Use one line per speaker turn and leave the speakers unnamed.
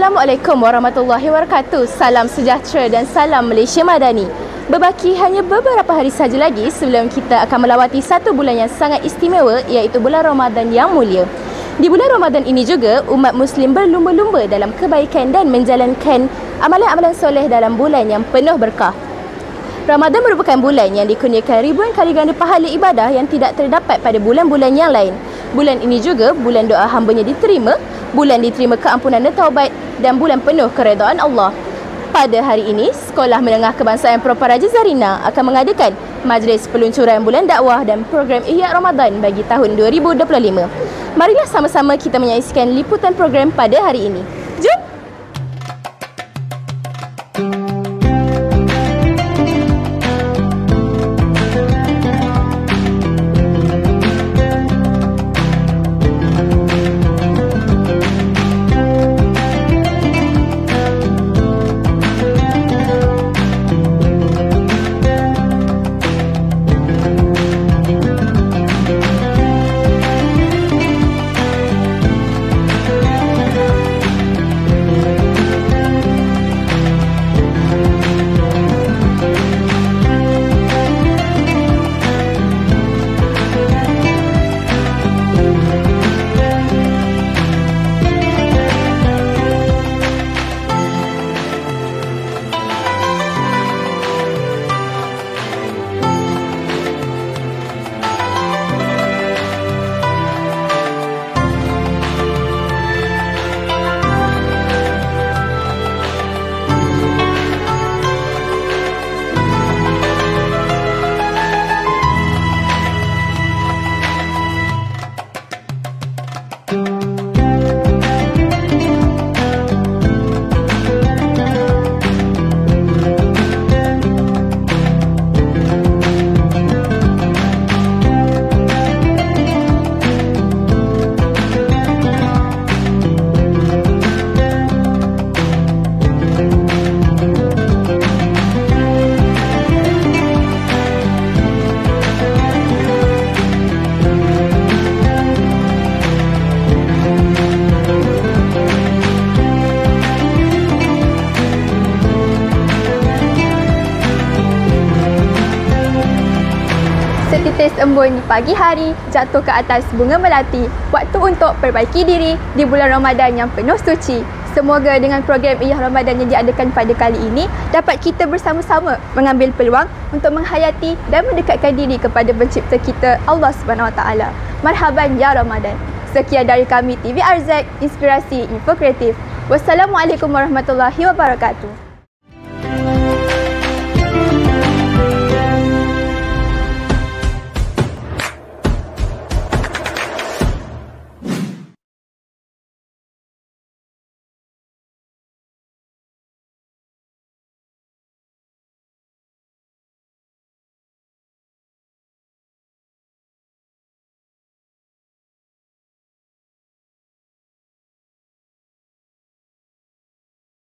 Assalamualaikum warahmatullahi wabarakatuh. Salam sejahtera dan salam Malaysia Madani. Berbaki hanya beberapa hari saja lagi sebelum kita akan melawati satu bulan yang sangat istimewa, iaitu bulan Ramadan yang mulia. Di bulan Ramadan ini juga, umat Muslim berlumba-lumba dalam kebaikan dan menjalankan amalan-amalan soleh dalam bulan yang penuh berkah. Ramadan merupakan bulan yang dikurniakan ribuan kali ganda pahala ibadah yang tidak terdapat pada bulan-bulan yang lain. Bulan ini juga bulan doa hambanya diterima, bulan diterima keampunan dan taubat, dan bulan penuh keredaan Allah. Pada hari ini, Sekolah Menengah Kebangsaan Prof. Raja Zarina akan mengadakan majlis peluncuran bulan dakwah dan program Ihya Ramadan bagi tahun 2025. Marilah sama-sama kita menyaksikan liputan program pada hari ini. Jom! Setitis embun di pagi hari jatuh ke atas bunga melati, waktu untuk perbaiki diri di bulan Ramadan yang penuh suci. Semoga dengan program Ihya Ramadan yang diadakan pada kali ini dapat kita bersama-sama mengambil peluang untuk menghayati dan mendekatkan diri kepada pencipta kita, Allah SWT. Marhaban ya Ramadan. Sekian dari kami TV RZ, Inspirasi Info Kreatif. Wassalamualaikum warahmatullahi wabarakatuh.